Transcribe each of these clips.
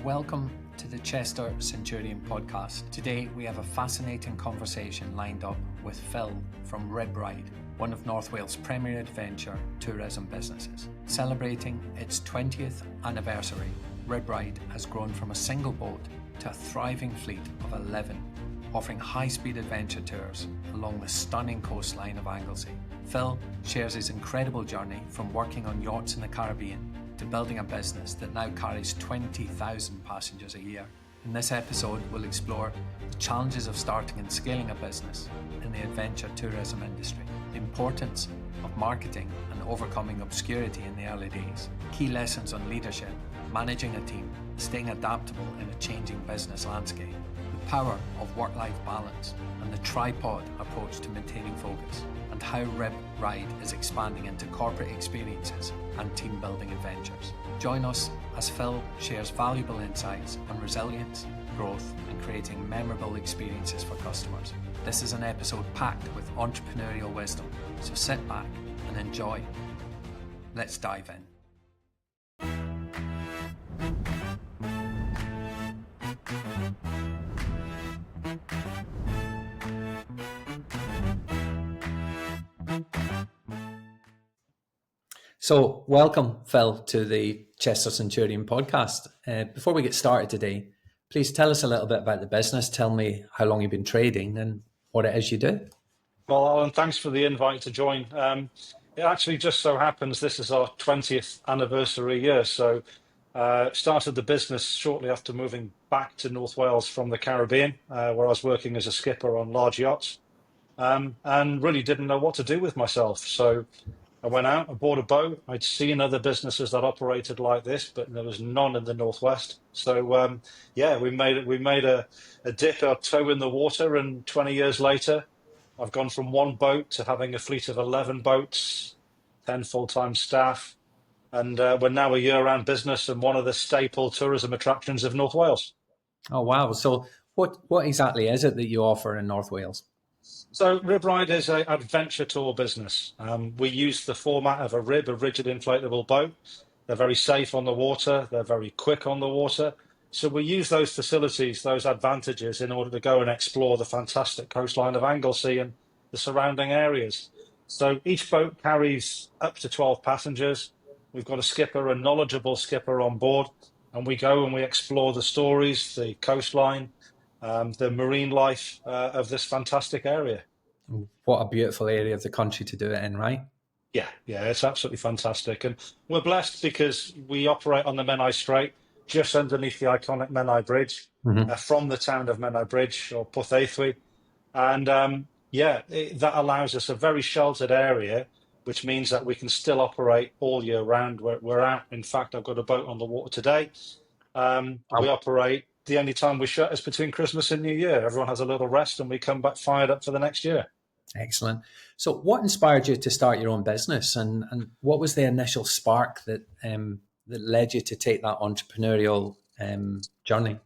Welcome to the Chester Centurion podcast. Today we have a fascinating conversation lined up with Phil from RibRide, one of North Wales' premier adventure tourism businesses. Celebrating its 20th anniversary, RibRide has grown from a single boat to a thriving fleet of 11, offering high-speed adventure tours along the stunning coastline of Anglesey. Phil shares his incredible journey from working on yachts in the Caribbean to building a business that now carries 20,000 passengers a year. In this episode, we'll explore the challenges of starting and scaling a business in the adventure tourism industry, the importance of marketing and overcoming obscurity in the early days, key lessons on leadership, managing a team, staying adaptable in a changing business landscape, the power of work-life balance, and the tripod approach to maintaining focus, and how RibRide is expanding into corporate experiences and team-building adventures. Join us as Phil shares valuable insights on resilience, growth, and creating memorable experiences for customers. This is an episode packed with entrepreneurial wisdom, so sit back and enjoy. Let's dive in. So, welcome, Phil, to the Chester Centurion podcast. Before we get started today, please tell us a little bit about the business. Tell me how long you've been trading and what it is you do. Well, Alan, thanks for the invite to join. It actually just so happens this is our 20th anniversary year. So, started the business shortly after moving back to North Wales from the Caribbean, where I was working as a skipper on large yachts, and really didn't know what to do with myself. So I went out, I bought a boat. I'd seen other businesses that operated like this, but there was none in the Northwest. So we made a dip, our toe in the water, and 20 years later, I've gone from one boat to having a fleet of 11 boats, 10 full-time staff, and we're now a year-round business and one of the staple tourism attractions of North Wales. Oh, wow. So what exactly is it that you offer in North Wales? So RibRide is an adventure tour business. We use the format of a rigid inflatable boat. They're very safe on the water. They're very quick on the water. So we use those facilities, those advantages in order to go and explore the fantastic coastline of Anglesey and the surrounding areas. So each boat carries up to 12 passengers. We've got a skipper, a knowledgeable skipper on board, and we go and we explore the stories, the coastline, the marine life of this fantastic area. What a beautiful area of the country to do it in, right? Yeah, it's absolutely fantastic. And we're blessed because we operate on the Menai Strait, just underneath the iconic Menai Bridge, from the town of Menai Bridge or Porthaethwy. And that allows us a very sheltered area, which means that we can still operate all year round. We're out. In fact, I've got a boat on the water today. We operate. The only time we shut is between Christmas and New Year. Everyone has a little rest and we come back fired up for the next year. Excellent. So what inspired you to start your own business and what was the initial spark that led you to take that entrepreneurial journey?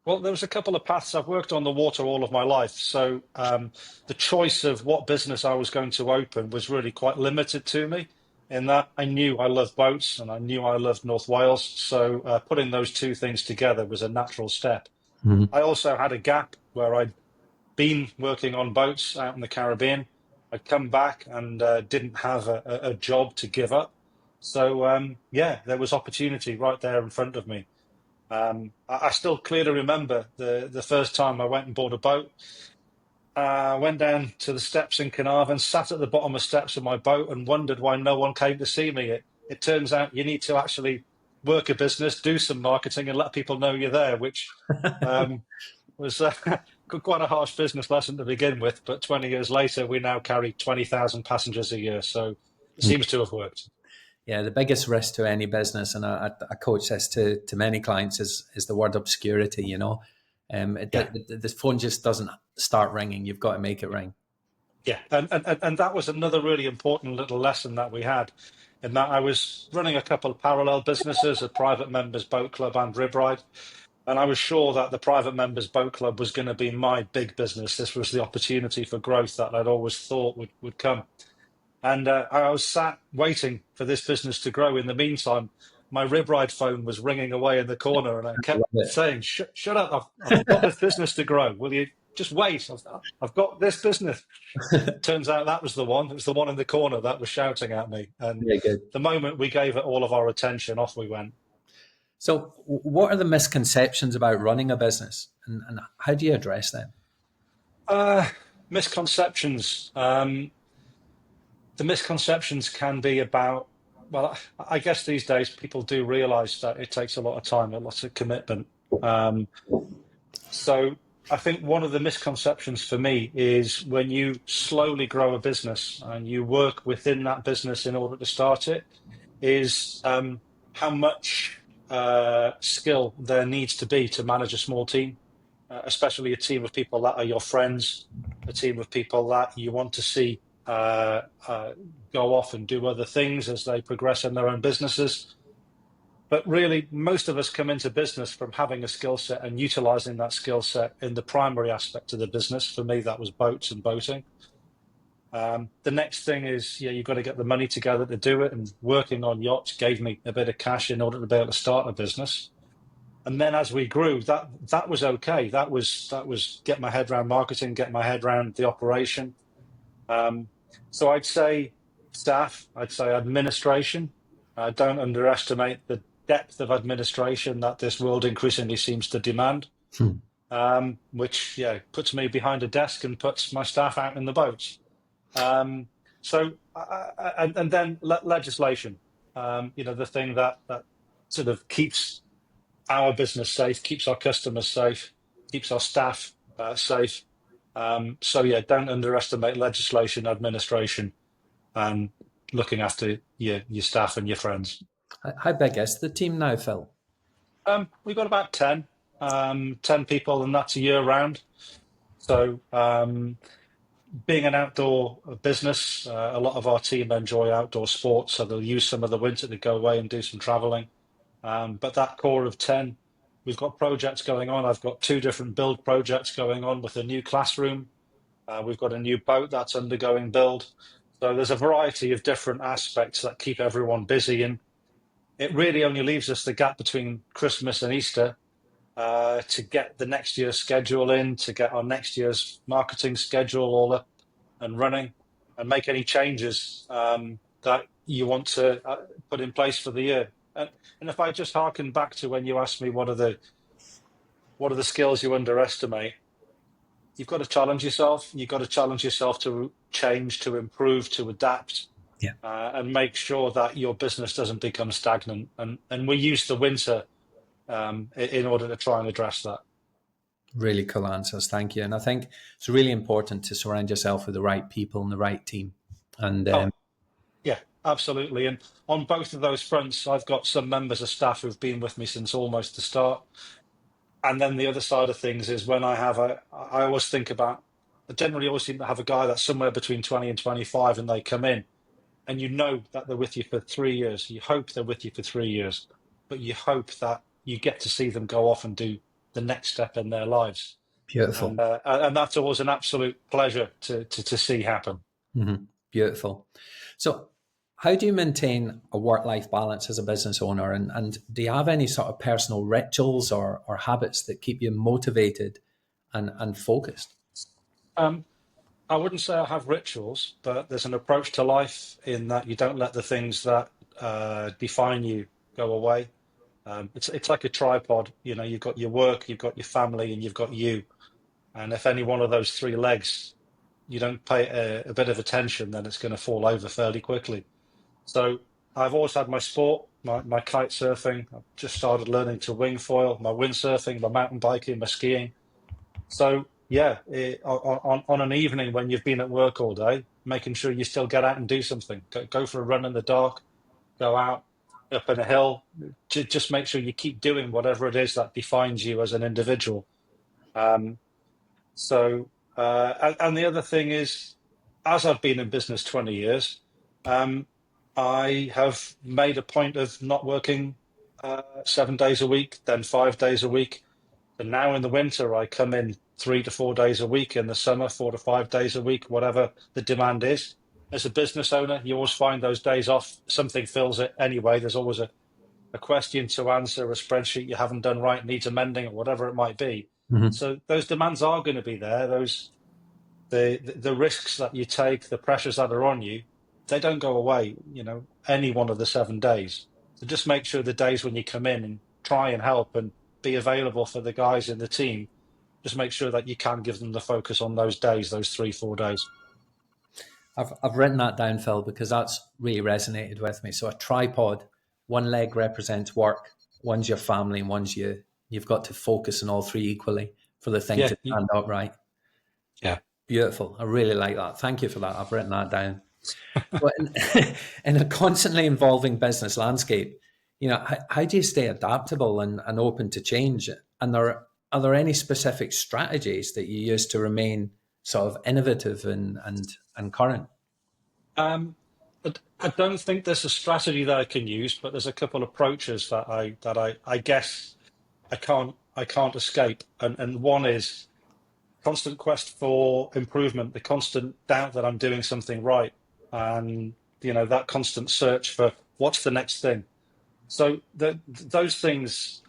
Well, there was a couple of paths. I've worked on the water all of my life. So the choice of what business I was going to open was really quite limited to me, in that I knew I loved boats and I knew I loved North Wales. So putting those two things together was a natural step. I also had a gap where I'd been working on boats out in the Caribbean. I'd come back and didn't have a job to give up. So, there was opportunity right there in front of me. I still clearly remember the first time I went and bought a boat. I went down to the steps in Caernarfon, sat at the bottom of steps of my boat and wondered why no one came to see me. It turns out you need to actually work a business, do some marketing and let people know you're there, which was quite a harsh business lesson to begin with. But 20 years later, we now carry 20,000 passengers a year. So it seems to have worked. Yeah, the biggest risk to any business, and I coach this to many clients, is the word obscurity, The phone just doesn't start ringing. You've got to make it ring. Yeah, and that was another really important little lesson that we had, in that I was running a couple of parallel businesses, a private members boat club and RibRide, and I was sure that the private members boat club was going to be my big business. This was the opportunity for growth that I'd always thought would come. And I was sat waiting for this business to grow. In the meantime, my RibRide phone was ringing away in the corner, and I I kept love it. saying, "Shut up! I've got this business to grow. Will you just wait? I've got this business." Turns out that was the one. It was the one in the corner that was shouting at me. And Very good. the moment we gave it all of our attention, off we went. So, what are the misconceptions about running a business, and how do you address them? Misconceptions. The misconceptions can be about, well, I guess these days people do realize that it takes a lot of time, a lot of commitment. So I think one of the misconceptions for me is when you slowly grow a business and you work within that business in order to start it, is how much skill there needs to be to manage a small team, especially a team of people that are your friends, a team of people that you want to see go off and do other things as they progress in their own businesses. But really, most of us come into business from having a skill set and utilizing that skill set in the primary aspect of the business. For me, that was boats and boating. The next thing is, you've got to get the money together to do it. And working on yachts gave me a bit of cash in order to be able to start a business. And then as we grew, that was okay. That was get my head around marketing, get my head around the operation. So I'd say staff, I'd say administration. Don't underestimate the depth of administration that this world increasingly seems to demand, which puts me behind a desk and puts my staff out in the boats. And then legislation, the thing that sort of keeps our business safe, keeps our customers safe, keeps our staff safe. Don't underestimate legislation, administration, and looking after your staff and your friends. How big is the team now, Phil? We've got about 10 people, and that's a year round. So being an outdoor business, a lot of our team enjoy outdoor sports, so they'll use some of the winter to go away and do some traveling. But that core of 10, we've got projects going on. I've got 2 different build projects going on with a new classroom. We've got a new boat that's undergoing build. So there's a variety of different aspects that keep everyone busy. And it really only leaves us the gap between Christmas and Easter to get the next year's schedule in, to get our next year's marketing schedule all up and running, and make any changes that you want to put in place for the year. And if I just harken back to when you asked me what are the skills you underestimate, you've got to challenge yourself. You've got to challenge yourself to change, to improve, to adapt, and make sure that your business doesn't become stagnant. And we use the winter in order to try and address that. Really cool answers. Thank you. And I think it's really important to surround yourself with the right people and the right team. And yeah, absolutely. And on both of those fronts, I've got some members of staff who've been with me since almost the start. And then the other side of things is when I always think about, I generally always seem to have a guy that's somewhere between 20 and 25, and they come in and you know that they're with you for 3 years. You hope they're with you for 3 years, but you hope that you get to see them go off and do the next step in their lives. Beautiful. And that's always an absolute pleasure to see happen. Mm-hmm. Beautiful. So how do you maintain a work-life balance as a business owner? And do you have any sort of personal rituals or habits that keep you motivated and focused? I wouldn't say I have rituals, but there's an approach to life in that you don't let the things that define you go away. It's like a tripod. You've got your work, you've got your family, and you've got you. And if any one of those 3 legs you don't pay a bit of attention, then it's going to fall over fairly quickly. So I've always had my sport, my kite surfing. I've just started learning to wing foil, my windsurfing, my mountain biking, my skiing. So on an evening when you've been at work all day, making sure you still get out and do something. Go for a run in the dark, go out up in a hill. Just make sure you keep doing whatever it is that defines you as an individual. And the other thing is, as I've been in business 20 years, I have made a point of not working 7 days a week, then 5 days a week. And now in the winter, I come in 3 to 4 days a week. In the summer, 4 to 5 days a week, whatever the demand is. As a business owner, you always find those days off. Something fills it anyway. There's always a question to answer, a spreadsheet you haven't done right, needs amending, or whatever it might be. So those demands are going to be there. The risks that you take, the pressures that are on you, they don't go away, any one of the 7 days. So just make sure the days when you come in and try and help and be available for the guys in the team, just make sure that you can give them the focus on those days, those 3-4 days. I've written that down, Phil, because that's really resonated with me. So a tripod, one leg represents work, one's your family, and one's you. You've got to focus on all three equally for the thing to stand up right. Yeah. Beautiful. I really like that. Thank you for that. I've written that down. But in a constantly evolving business landscape, how do you stay adaptable and open to change? And are there any specific strategies that you use to remain sort of innovative and current? I don't think there's a strategy that I can use, but there's a couple of approaches that I guess I can't escape. And one is constant quest for improvement, the constant doubt that I'm doing something right, and that constant search for what's the next thing. So those things,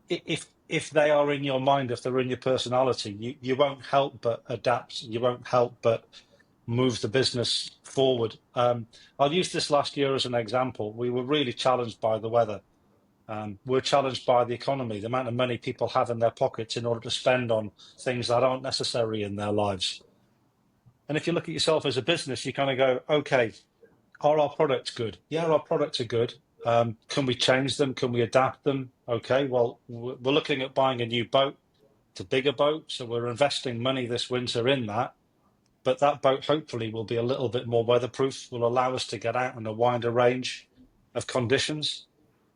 if they are in your mind, if they're in your personality, you won't help but adapt. You won't help but move the business forward. I'll use this last year as an example. We were really challenged by the weather. We're challenged by the economy, the amount of money people have in their pockets in order to spend on things that aren't necessary in their lives. And if you look at yourself as a business, you kind of go, okay, are our products good? Yeah, our products are good. Can we change them? Can we adapt them? Okay, well, we're looking at buying a new boat. It's a bigger boat, so we're investing money this winter in that. But that boat hopefully will be a little bit more weatherproof, will allow us to get out in a wider range of conditions.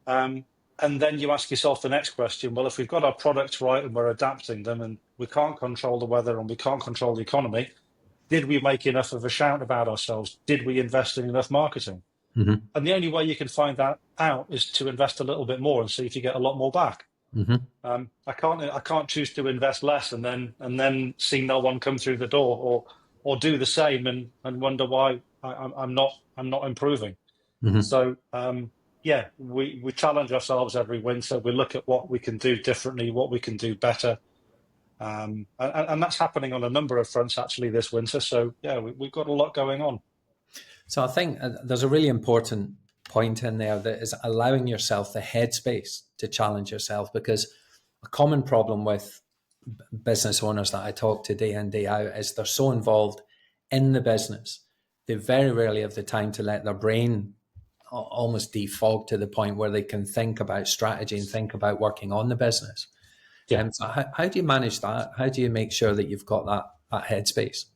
And then you ask yourself the next question, well, if we've got our products right and we're adapting them and we can't control the weather and we can't control the economy, did we make enough of a shout about ourselves? Did we invest in enough marketing? Mm-hmm. And the only way you can find that out is to invest a little bit more and see if you get a lot more back. Mm-hmm. I can't choose to invest less and then see no one come through the door, or do the same and wonder why I'm not improving. Mm-hmm. So we challenge ourselves every winter. We look at what we can do differently, what we can do better. And that's happening on a number of fronts actually this winter. So yeah, we've got a lot going on. So I think there's a really important point in there that is allowing yourself the headspace to challenge yourself, because a common problem with business owners that I talk to day in, day out is they're so involved in the business. They very rarely have the time to let their brain almost defog to the point where they can think about strategy and think about working on the business. Yeah. So how do you manage that? How do you make sure that you've got that headspace?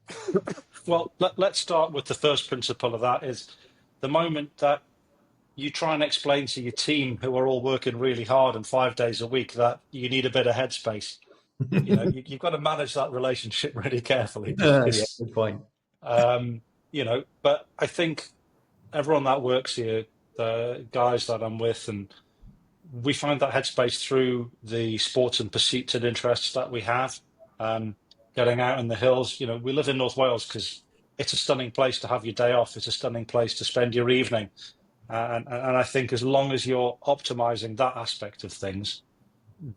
Well, let's start with the first principle of that is the moment that you try and explain to your team, who are all working really hard and 5 days a week, that you need a bit of headspace. You've got to manage that relationship really carefully. Yeah, good point. But I think everyone that works here, the guys that I'm with, and we find that headspace through the sports and pursuits and interests that we have. Getting out in the hills, we live in North Wales because it's a stunning place to have your day off. It's a stunning place to spend your evening. And I think as long as you're optimizing that aspect of things,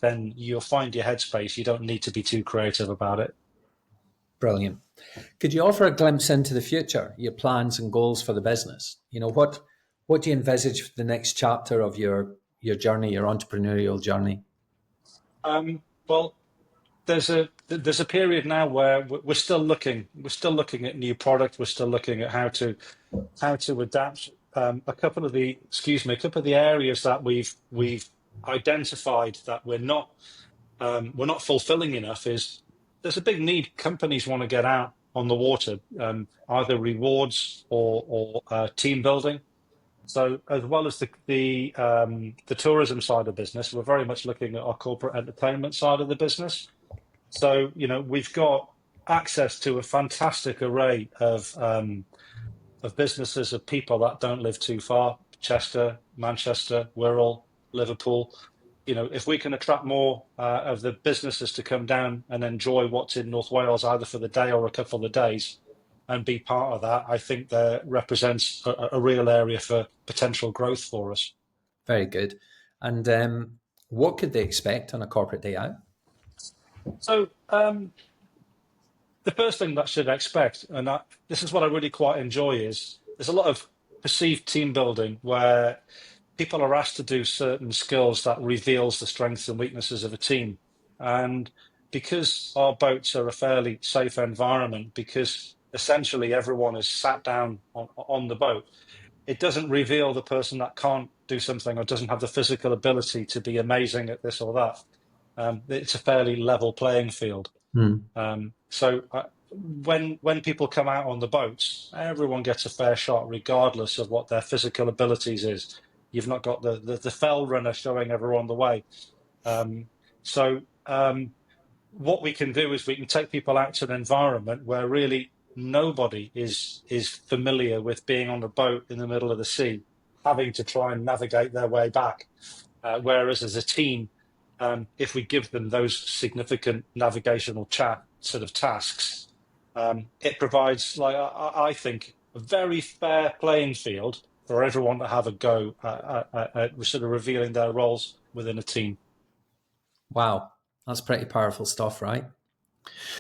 then you'll find your headspace. You don't need to be too creative about it. Brilliant. Could you offer a glimpse into the future, your plans and goals for the business? What do you envisage for the next chapter of your journey, your entrepreneurial journey? Well, there's a period now where we're still looking at new product. We're still looking at how to adapt. A couple of the areas that we've identified that we're not fulfilling enough is there's a big need. Companies want to get out on the water, either rewards or team building. So as well as the tourism side of business, we're very much looking at our corporate entertainment side of the business. So we've got access to a fantastic array of businesses, of people that don't live too far: Chester, Manchester, Wirral, Liverpool. If we can attract more of the businesses to come down and enjoy what's in North Wales, either for the day or a couple of days, and be part of that, I think that represents a real area for potential growth for us. Very good. And what could they expect on a corporate day out? So the first thing that should expect, and this is what I really quite enjoy, is there's a lot of perceived team building where people are asked to do certain skills that reveals the strengths and weaknesses of a team. And because our boats are a fairly safe environment, because essentially everyone is sat down on the boat, it doesn't reveal the person that can't do something or doesn't have the physical ability to be amazing at this or that. It's a fairly level playing field. So when people come out on the boats, everyone gets a fair shot, regardless of what their physical abilities is. You've not got the fell runner showing everyone the way. What we can do is we can take people out to an environment where really nobody is familiar with being on a boat in the middle of the sea, having to try and navigate their way back. Whereas as a team, if we give them those significant navigational sort of tasks, it provides, like I think, a very fair playing field for everyone to have a go at sort of revealing their roles within a team. Wow, that's pretty powerful stuff, right?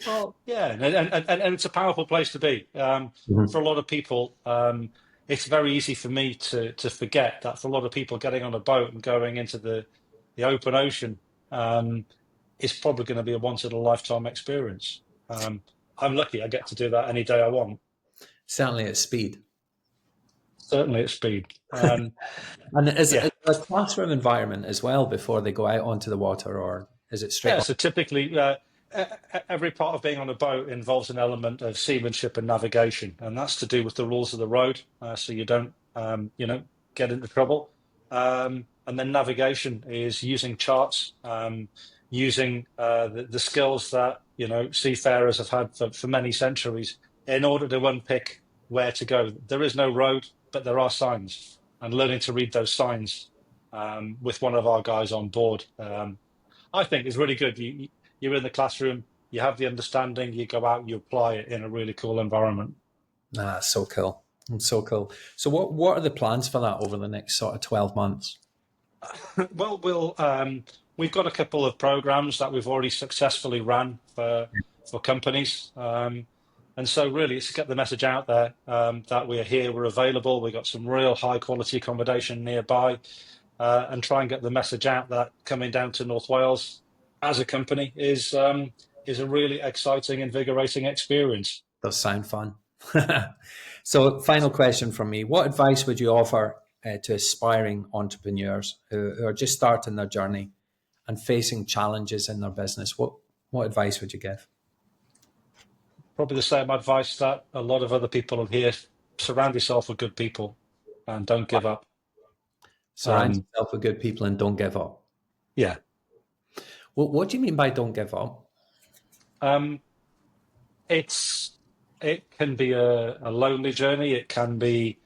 Well, yeah, and it's a powerful place to be. For a lot of people, it's very easy for me to forget that for a lot of people, getting on a boat and going into the open ocean is probably going to be a once in a lifetime experience. I'm lucky I get to do that any day I want. Certainly at speed. Certainly at speed. And is it a classroom environment as well before they go out onto the water, or is it straight? Yeah, so typically every part of being on a boat involves an element of seamanship and navigation, and that's to do with the rules of the road, so you don't, get into trouble. And then navigation is using charts, using the skills that seafarers have had for many centuries in order to unpick where to go. There is no road, but there are signs, and learning to read those signs with one of our guys on board, I think is really good. You're in the classroom, you have the understanding, you go out, you apply it in a really cool environment. So cool. So cool. So what are the plans for that over the next sort of 12 months? Well, we've got a couple of programs that we've already successfully ran for companies. And so really it's to get the message out there that we're here, we're available, we've got some real high quality accommodation nearby, and try and get the message out that coming down to North Wales as a company is a really exciting, invigorating experience. Does sound fun. So final question from me. What advice would you offer to aspiring entrepreneurs who are just starting their journey and facing challenges in their business? What advice would you give? Probably the same advice that a lot of other people will hear. Surround yourself with good people and don't give up. Surround yourself with good people and don't give up. Yeah. Well, what do you mean by don't give up? It can be a lonely journey. It can be,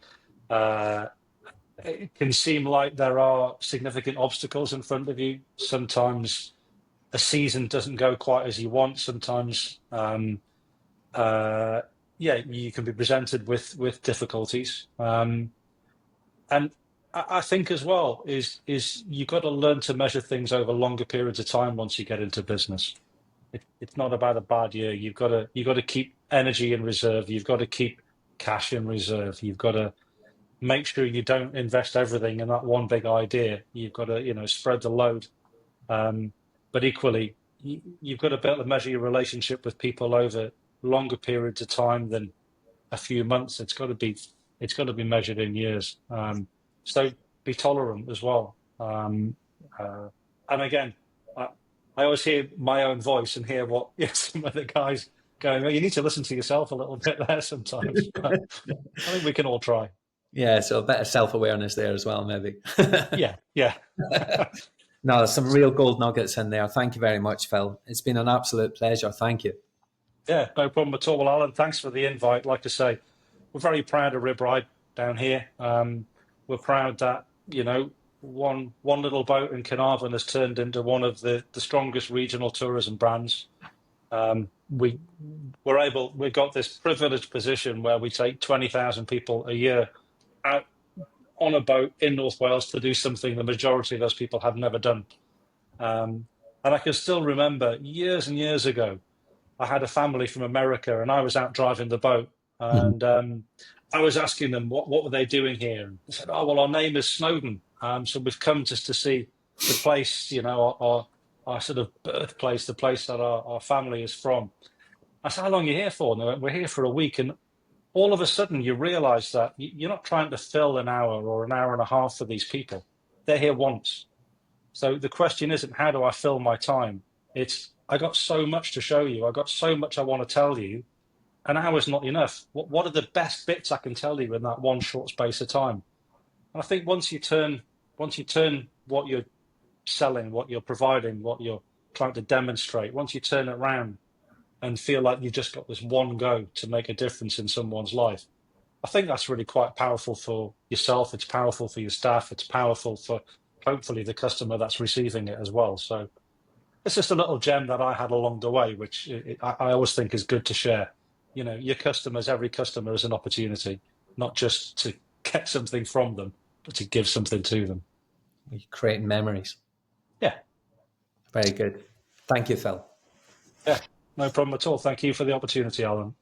it can seem like there are significant obstacles in front of you. Sometimes a season doesn't go quite as you want. Sometimes, you can be presented with difficulties. And I think as well is you've got to learn to measure things over longer periods of time once you get into business. It's not about a bad year. You've got to keep energy in reserve. You've got to keep cash in reserve. You've got to make sure you don't invest everything in that one big idea. You've got to spread the load. But equally, you've got to be able to measure your relationship with people over longer periods of time than a few months. It's got to be measured in years. So be tolerant as well. And again, I always hear my own voice and hear what some of the guys going, well, you need to listen to yourself a little bit there sometimes. But I think we can all try. Yeah, so a bit of self-awareness there as well, maybe. Yeah. No, there's some real gold nuggets in there. Thank you very much, Phil. It's been an absolute pleasure. Thank you. Yeah, no problem at all. Well, Alan, thanks for the invite. Like I say, we're very proud of RibRide down here. We're proud that, one little boat in Caernarfon has turned into one of the strongest regional tourism brands. We've got this privileged position where we take 20,000 people a year out on a boat in North Wales to do something the majority of those people have never done. And I can still remember years and years ago, I had a family from America and I was out driving the boat, Mhm. and I was asking them what were they doing here. And they said, "Oh, well, our name is Snowdon. So we've come just to see the place, our sort of birthplace, the place that our family is from." I said, "How long are you here for?" And they went, "We're here for a week." And all of a sudden you realize that you're not trying to fill an hour or an hour and a half for these people. They're here once. So the question isn't, how do I fill my time? It's, I got so much to show you. I got so much I want to tell you. An hour's not enough. What are the best bits I can tell you in that one short space of time? And I think once you turn what you're selling, what you're providing, what you're trying to demonstrate, once you turn it around and feel like you've just got this one go to make a difference in someone's life, I think that's really quite powerful for yourself. It's powerful for your staff. It's powerful for hopefully the customer that's receiving it as well. So it's just a little gem that I had along the way, which I always think is good to share. Your customers, every customer is an opportunity, not just to get something from them, but to give something to them. You're creating memories. Yeah, Very good. Thank you, Phil. yeah, no problem at all. Thank you for the opportunity, Alan.